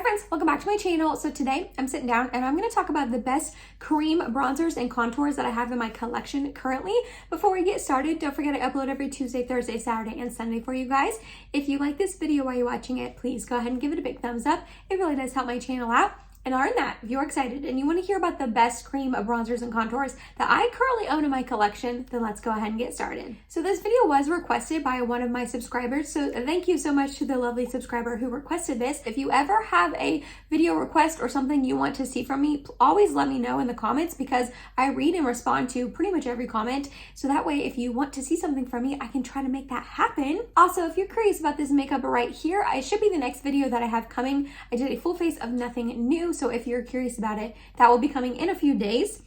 Hi friends, welcome back to my channel. So today I'm sitting down and I'm going to talk about the best cream bronzers and contours that I have in my collection currently. Before we get started, don't forget I upload every Tuesday, Thursday, Saturday, and Sunday for you guys. If you like this video while you're watching it, please go ahead and give it a big thumbs up. It really does help my channel out. And other than that, if you're excited and you want to hear about the best cream bronzers and contours that I currently own in my collection, then let's go ahead and get started. So this video was requested by one of my subscribers, so thank you so much to the lovely subscriber who requested this. If you ever have a video request or something you want to see from me, always let me know in the comments because I read and respond to pretty much every comment. So that way, if you want to see something from me, I can try to make that happen. Also, if you're curious about this makeup right here, it should be the next video that I have coming. I did a full face of nothing new. So if you're curious about it, that will be coming in a few days.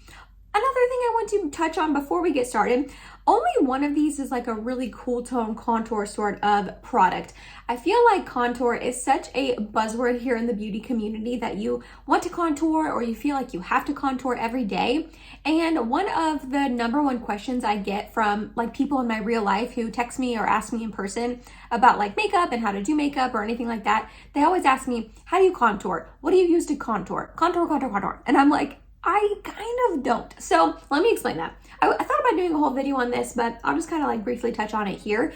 Another thing I want to touch on before we get started, only one of these is like a really cool tone contour sort of product. I feel like contour is such a buzzword here in the beauty community that you want to contour or you feel like you have to contour every day. And one of the number one questions I get from like people in my real life who text me or ask me in person about like makeup and how to do makeup or anything like that, they always ask me, how do you contour? What do you use to contour? Contour. And I'm like, I kind of don't. So let me explain that. I thought about doing a whole video on this, but I'll just kind of like briefly touch on it here.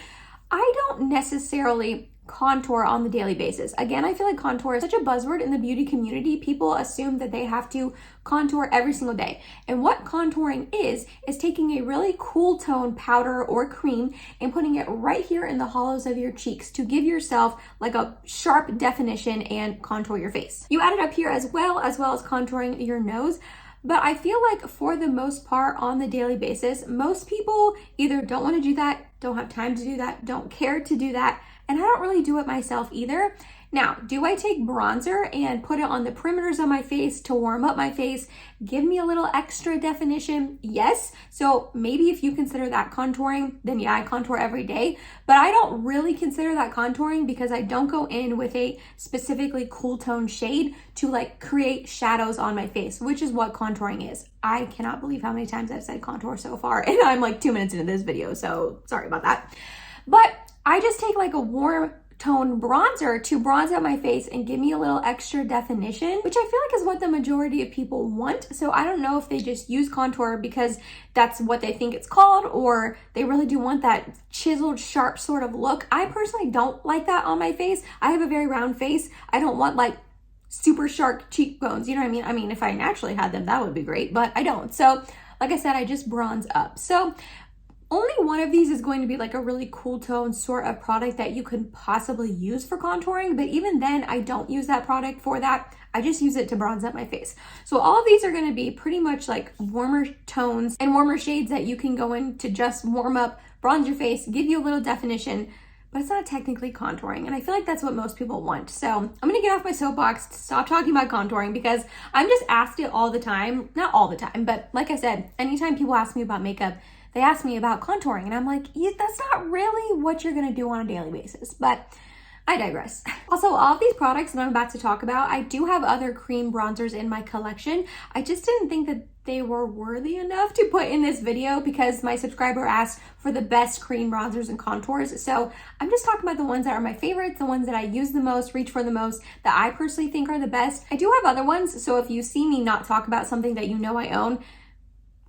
I don't necessarily contour on the daily basis. Again, I feel like contour is such a buzzword in the beauty community. People assume that they have to contour every single day. And what contouring is taking a really cool tone powder or cream and putting it right here in the hollows of your cheeks to give yourself like a sharp definition and contour your face. You add it up here as well as contouring your nose. But I feel like for the most part on the daily basis, most people either don't want to do that, don't have time to do that, don't care to do that, and I don't really do it myself either. Now, do I take bronzer and put it on the perimeters of my face to warm up my face, give me a little extra definition? Yes. So maybe if you consider that contouring, then yeah, I contour every day. But I don't really consider that contouring because I don't go in with a specifically cool tone shade to like create shadows on my face, which is what contouring is. I cannot believe how many times I've said contour so far, and I'm like 2 minutes into this video, so sorry about that. But I just take like a warm tone bronzer to bronze out my face and give me a little extra definition, which I feel like is what the majority of people want. So I don't know if they just use contour because that's what they think it's called, or they really do want that chiseled, sharp sort of look. I personally don't like that on my face. I have a very round face. I don't want like super sharp cheekbones, you know what I mean? I mean, if I naturally had them, that would be great, but I don't. So like I said, I just bronze up. So only one of these is going to be like a really cool tone sort of product that you could possibly use for contouring. But even then, I don't use that product for that. I just use it to bronze up my face. So all of these are going to be pretty much like warmer tones and warmer shades that you can go in to just warm up, bronze your face, give you a little definition, but it's not technically contouring. And I feel like that's what most people want. So I'm going to get off my soapbox to stop talking about contouring because I'm just asked it all the time. Not all the time, but like I said, anytime people ask me about makeup, they ask me about contouring and I'm like, yeah, that's not really what you're gonna do on a daily basis, but I digress. Also, all of these products that I'm about to talk about, I do have other cream bronzers in my collection. I just didn't think that they were worthy enough to put in this video because my subscriber asked for the best cream bronzers and contours. So I'm just talking about the ones that are my favorites, the ones that I use the most, reach for the most, that I personally think are the best. I do have other ones, so if you see me not talk about something that you know I own,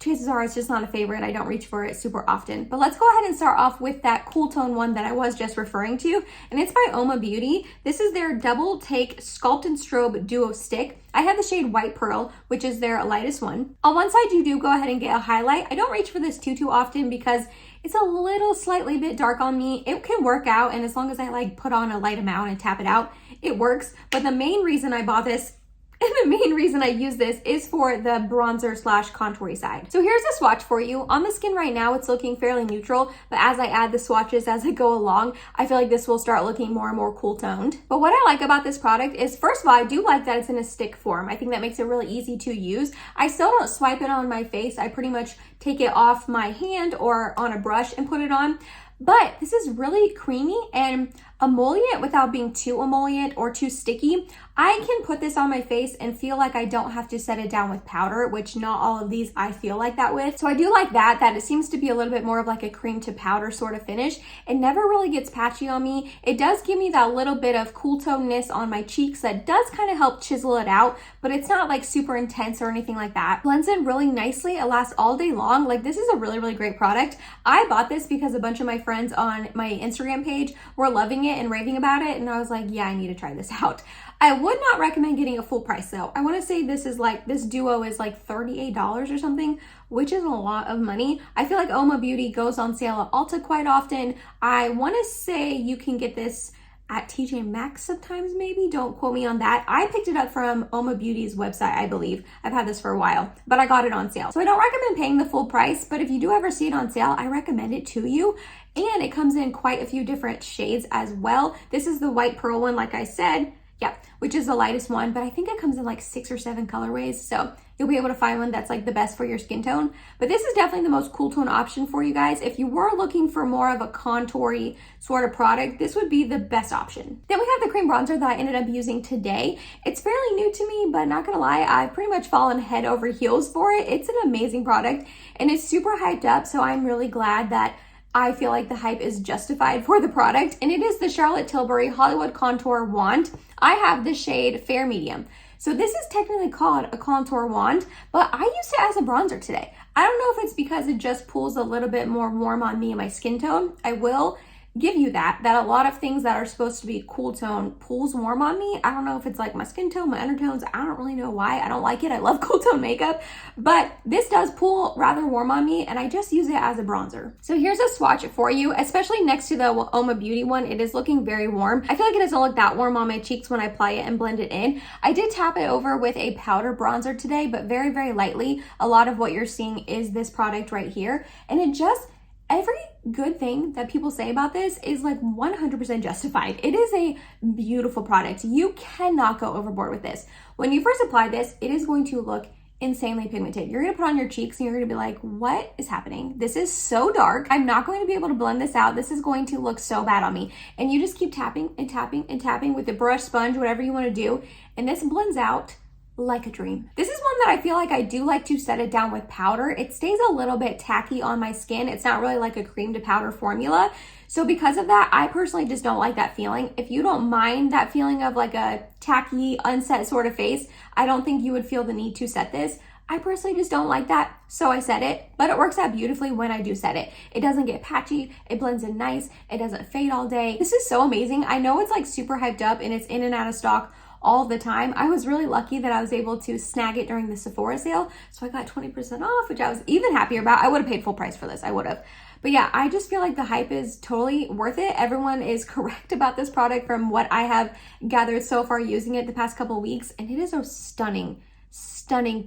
chances are it's just not a favorite. I don't reach for it super often. But let's go ahead and start off with that cool tone one that I was just referring to. And it's by Oma Beauty. This is their Double Take Sculpt and Strobe Duo Stick. I have the shade White Pearl, which is their lightest one. On one side, you do go ahead and get a highlight. I don't reach for this too often because it's a little slightly bit dark on me. It can work out, and as long as I like put on a light amount and tap it out, it works. But the main reason I bought this and the main reason I use this is for the bronzer slash contouring side. So here's a swatch for you. On the skin right now, it's looking fairly neutral, but as I add the swatches as I go along, I feel like this will start looking more and more cool toned. But what I like about this product is, first of all, I do like that it's in a stick form. I think that makes it really easy to use. I still don't swipe it on my face. I pretty much take it off my hand or on a brush and put it on. But this is really creamy, and emollient without being too emollient or too sticky. I can put this on my face and feel like I don't have to set it down with powder, which not all of these I feel like that with. So I do like that it seems to be a little bit more of like a cream to powder sort of finish. It never really gets patchy on me. It does give me that little bit of cool toneness on my cheeks that does kind of help chisel it out, but it's not like super intense or anything like that. Blends in really nicely. It lasts all day long. Like, this is a really, really great product. I bought this because a bunch of my friends on my Instagram page were loving it and raving about it, and I was like, yeah, I need to try this out. I would not recommend getting a full price though. I want to say this duo is like $38 or something, which is a lot of money. I feel like Oma Beauty goes on sale at Ulta quite often. I want to say you can get this at TJ Maxx sometimes, maybe. Don't quote me on that. I picked it up from Oma Beauty's website, I believe. I've had this for a while, but I got it on sale. So I don't recommend paying the full price, but if you do ever see it on sale, I recommend it to you. And it comes in quite a few different shades as well. This is the white pearl one, like I said. Yeah, which is the lightest one, but I think it comes in like 6 or 7 colorways. So you'll be able to find one that's like the best for your skin tone. But this is definitely the most cool tone option for you guys. If you were looking for more of a contoury sort of product, this would be the best option. Then we have the cream bronzer that I ended up using today. It's fairly new to me, but not gonna lie, I've pretty much fallen head over heels for it. It's an amazing product and it's super hyped up. So I'm really glad that I feel like the hype is justified for the product. And it is the Charlotte Tilbury Hollywood Contour Wand. I have the shade Fair Medium. So this is technically called a contour wand, but I used it as a bronzer today. I don't know if it's because it just pulls a little bit more warm on me and my skin tone. I will give you that a lot of things that are supposed to be cool tone pulls warm on me. I don't know if it's like my skin tone, my undertones. I don't really know why. I don't like it. I love cool tone makeup, but this does pull rather warm on me and I just use it as a bronzer. So here's a swatch for you, especially next to the Oma Beauty one. It is looking very warm. I feel like it doesn't look that warm on my cheeks when I apply it and blend it in. I did tap it over with a powder bronzer today, but very, very lightly. A lot of what you're seeing is this product right here. And it just, every good thing that people say about this is like 100% justified. It is a beautiful product. You cannot go overboard with this. When you first apply this, it is going to look insanely pigmented. You're gonna put on your cheeks and you're gonna be like, what is happening? This is so dark. I'm not going to be able to blend this out. This is going to look so bad on me. And you just keep tapping and tapping and tapping with the brush, sponge, whatever you wanna do. And this blends out like a dream. This is one that I feel like I do like to set it down with powder. It stays a little bit tacky on my skin. It's not really like a cream to powder formula. So because of that, I personally just don't like that feeling. If you don't mind that feeling of like a tacky, unset sort of face, I don't think you would feel the need to set this. I personally just don't like that, so I set it, but it works out beautifully when I do set it. It doesn't get patchy, it blends in nice, it doesn't fade all day. This is so amazing. I know it's like super hyped up and it's in and out of stock all the time. I was really lucky that I was able to snag it during the Sephora sale, so I got 20% off, which I was even happier about. I would have paid full price for this, I would have. But yeah, I just feel like the hype is totally worth it. Everyone is correct about this product from what I have gathered so far using it the past couple of weeks, and it is a stunning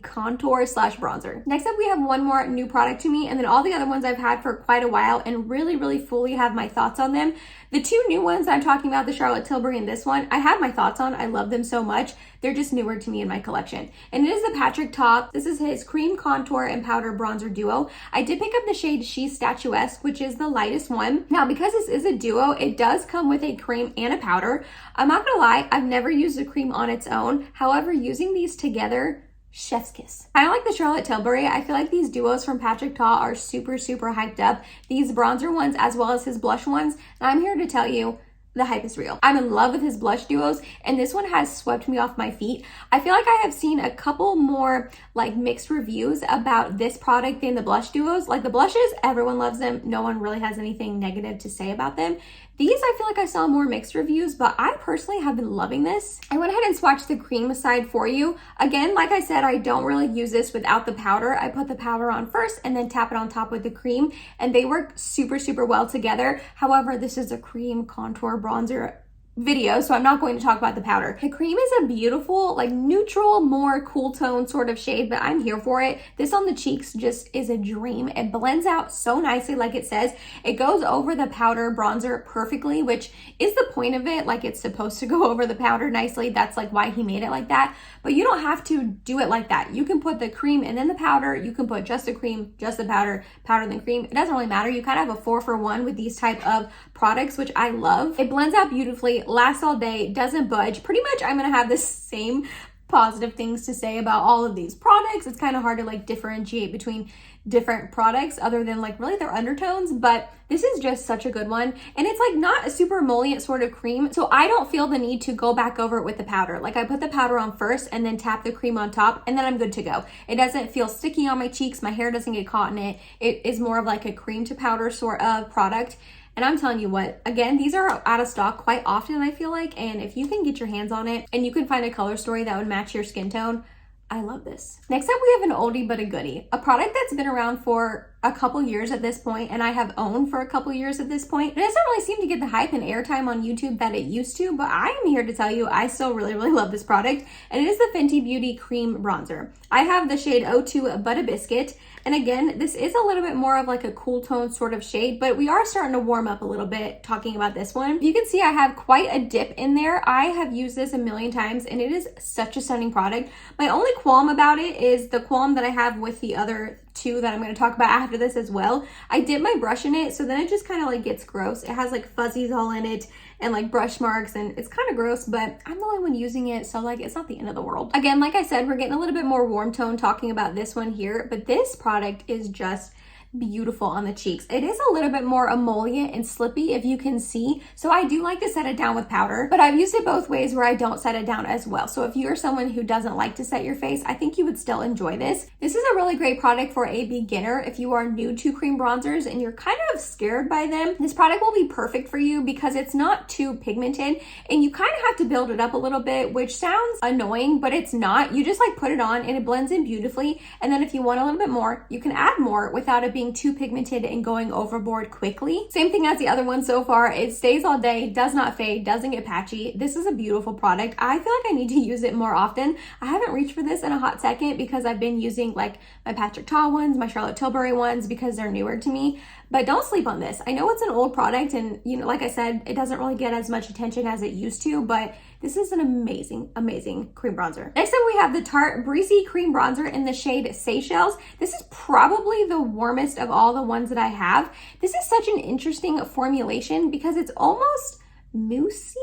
contour slash bronzer. Next up, we have one more new product to me, and then all the other ones I've had for quite a while and really fully have my thoughts on them. The two new ones that I'm talking about, the Charlotte Tilbury and this one, I have my thoughts on. I love them so much. They're just newer to me in my collection. And it is the Patrick Tarte. This is his cream contour and powder bronzer duo. I did pick up the shade She's Statuesque, which is the lightest one. Now, because this is a duo, it does come with a cream and a powder. I'm not gonna lie, I've never used the cream on its own. However, using these together, chef's kiss. I like the Charlotte Tilbury. I feel like these duos from Patrick Tarte are super hyped up. These bronzer ones as well as his blush ones. And I'm here to tell you, the hype is real. I'm in love with his blush duos, and this one has swept me off my feet. I feel like I have seen a couple more like mixed reviews about this product than the blush duos. Like the blushes, everyone loves them. No one really has anything negative to say about them. These, I feel like I saw more mixed reviews, but I personally have been loving this. I went ahead and swatched the cream side for you. Again, like I said, I don't really use this without the powder. I put the powder on first and then tap it on top with the cream, and they work super well together. However, this is a cream contour bronzer video, so I'm not going to talk about the powder. The cream is a beautiful, like neutral, more cool tone sort of shade, but I'm here for it. This on the cheeks just is a dream. It blends out so nicely, like it says. It goes over the powder bronzer perfectly, which is the point of it. Like, it's supposed to go over the powder nicely. That's like why he made it like that. But you don't have to do it like that. You can put the cream and then the powder. You can put just the cream, just the powder, powder then cream. It doesn't really matter. You kind of have a 4-for-1 with these type of products, which I love. It blends out beautifully, lasts all day, doesn't budge. Pretty much I'm gonna have the same positive things to say about all of these products. It's kind of hard to like differentiate between different products other than like really their undertones, but this is just such a good one. And it's like not a super emollient sort of cream, so I don't feel the need to go back over it with the powder. Like, I put the powder on first and then tap the cream on top, and then I'm good to go. It doesn't feel sticky on my cheeks, my hair doesn't get caught in it. It is more of like a cream to powder sort of product. And I'm telling you what, again, these are out of stock quite often, I feel like, and if you can get your hands on it and you can find a color story that would match your skin tone, I love this. Next up, we have an oldie but a goodie, a product that's been around for a couple years at this point, and I have owned for a couple years at this point. It doesn't really seem to get the hype and airtime on YouTube that it used to, but I am here to tell you I still really, really love this product, and it is the Fenty Beauty Cream Bronzer. I have the shade 02 Butter Biscuit, and again, this is a little bit more of like a cool tone sort of shade, but we are starting to warm up a little bit talking about this one. You can see I have quite a dip in there. I have used this a million times, and it is such a stunning product. My only qualm about it is the qualm that I have with the other two that I'm going to talk about after this as well. I dip my brush in it, so then it just kind of like gets gross. It has like fuzzies all in it and like brush marks, and it's kind of gross, but I'm the only one using it, so like it's not the end of the world. Again, like I said, we're getting a little bit more warm tone talking about this one here, but this product is just beautiful on the cheeks. It is a little bit more emollient and slippy, if you can see, so I do like to set it down with powder, but I've used it both ways where I don't set it down as well. So if you're someone who doesn't like to set your face, I think you would still enjoy this. This is a really great product for a beginner. If you are new to cream bronzers and you're kind of scared by them, this product will be perfect for you because it's not too pigmented and you kind of have to build it up a little bit, which sounds annoying, but it's not. You just like put it on and it blends in beautifully, and then if you want a little bit more, you can add more without it being too pigmented and going overboard quickly. Same thing as the other one so far. It stays all day, does not fade, doesn't get patchy. This is a beautiful product. I feel like I need to use it more often. I haven't reached for this in a hot second because I've been using like my Patrick Ta ones, my Charlotte Tilbury ones, because they're newer to me. But don't sleep on this. I know it's an old product, and you know, like I said, it doesn't really get as much attention as it used to, but this is an amazing, amazing cream bronzer. Next up, we have the Tarte Breezy Cream Bronzer in the shade Seychelles. This is probably the warmest of all the ones that I have. This is such an interesting formulation because it's almost moussey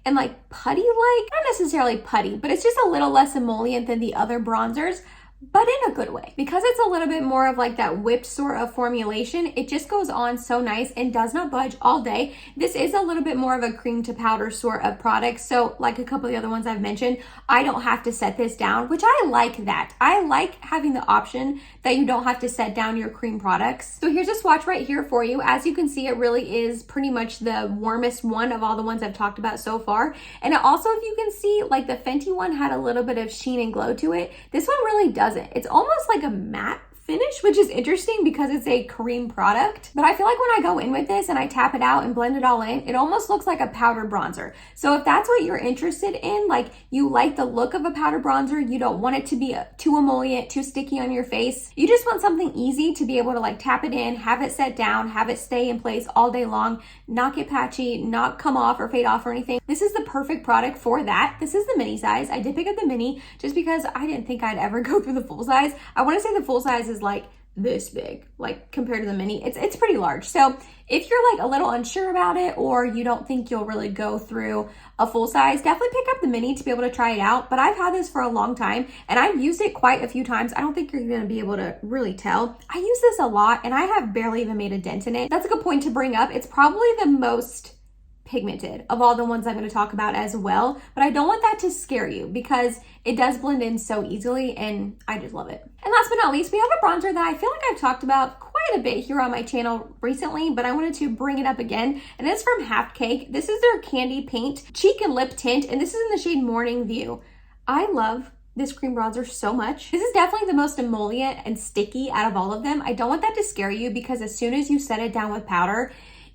and like putty-like. Not necessarily putty, but it's just a little less emollient than the other bronzers, but in a good way. Because it's a little bit more of like that whipped sort of formulation, it just goes on so nice and does not budge all day. This is a little bit more of a cream to powder sort of product, so like a couple of the other ones I've mentioned, I don't have to set this down, which I like that. I like having the option that you don't have to set down your cream products. So here's a swatch right here for you. As you can see, it really is pretty much the warmest one of all the ones I've talked about so far. And it also, if you can see, like the Fenty one had a little bit of sheen and glow to it. This one really doesn't. It's almost like a matte finish, which is interesting because it's a cream product. But I feel like when I go in with this and I tap it out and blend it all in, it almost looks like a powder bronzer. So if that's what you're interested in, like you like the look of a powder bronzer, you don't want it to be too emollient, too sticky on your face, you just want something easy to be able to like tap it in, have it set down, have it stay in place all day long, not get patchy, not come off or fade off or anything. This is the perfect product for that. This is the mini size. I did pick up the mini just because I didn't think I'd ever go through the full size. I want to say the full size is like this big, like compared to the mini, it's pretty large. So if you're like a little unsure about it, or you don't think you'll really go through a full size, definitely pick up the mini to be able to try it out. But I've had this for a long time and I've used it quite a few times. I don't think you're going to be able to really tell. I use this a lot and I have barely even made a dent in it. That's a good point to bring up. It's probably the most pigmented of all the ones I'm going to talk about as well, but I don't want that to scare you because it does blend in so easily and I just love it. And last but not least, we have a bronzer that I feel like I've talked about quite a bit here on my channel recently, but I wanted to bring it up again, and it's from Half Cake. This is their Candy Paint Cheek and Lip Tint, and this is in the shade Morning View. I love this cream bronzer so much. This is definitely the most emollient and sticky out of all of them. I don't want that to scare you because as soon as you set it down with powder,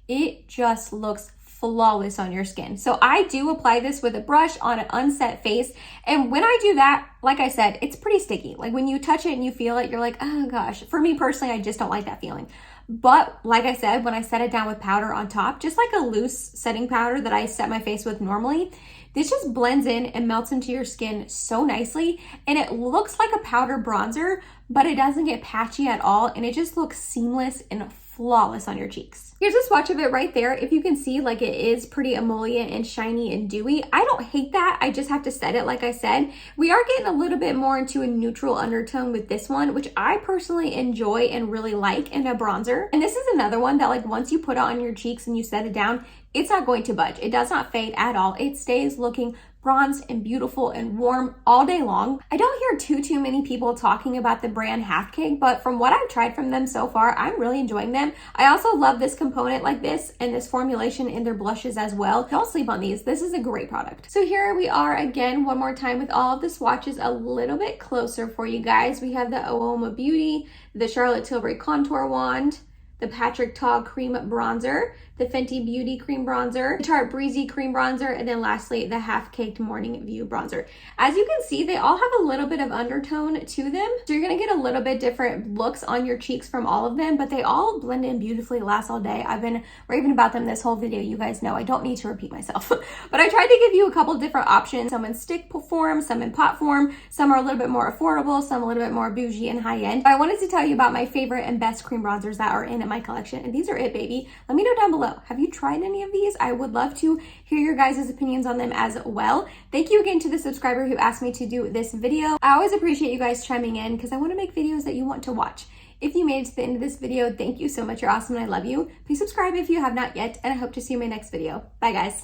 it just looks flawless on your skin. So I do apply this with a brush on an unset face. And when I do that, like I said, it's pretty sticky. Like when you touch it and you feel it, you're like, oh gosh. For me personally, I just don't like that feeling. But like I said, when I set it down with powder on top, just like a loose setting powder that I set my face with normally, this just blends in and melts into your skin so nicely. And it looks like a powder bronzer, but it doesn't get patchy at all. And it just looks seamless and flawless on your cheeks. Here's a swatch of it right there. If you can see, like it is pretty emollient and shiny and dewy. I don't hate that. I just have to set it like I said. We are getting a little bit more into a neutral undertone with this one, which I personally enjoy and really like in a bronzer. And this is another one that like once you put it on your cheeks and you set it down, it's not going to budge. It does not fade at all. It stays looking bronzed and beautiful and warm all day long. I don't hear too many people talking about the brand Half Cake, but from what I've tried from them so far, I'm really enjoying them. I also love this component like this and this formulation in their blushes as well. Don't sleep on these. This is a great product. So here we are again, one more time with all of the swatches a little bit closer for you guys. We have the Oma Beauty, the Charlotte Tilbury Contour Wand, the Patrick Ta Cream Bronzer, the Fenty Beauty Cream Bronzer, the Tarte Breezy Cream Bronzer, and then lastly, the Half Caked Morning View Bronzer. As you can see, they all have a little bit of undertone to them. So you're gonna get a little bit different looks on your cheeks from all of them, but they all blend in beautifully, last all day. I've been raving about them this whole video. You guys know I don't need to repeat myself. But I tried to give you a couple different options, some in stick form, some in pot form, some are a little bit more affordable, some a little bit more bougie and high end. But I wanted to tell you about my favorite and best cream bronzers that are in my collection, and these are it, baby. Let me know down below. Have you tried any of these? I would love to hear your guys' opinions on them as well. Thank you again to the subscriber who asked me to do this video. I always appreciate you guys chiming in because I want to make videos that you want to watch. If you made it to the end of this video, thank you so much. You're awesome and I love you. Please subscribe if you have not yet, and I hope to see you in my next video. Bye guys.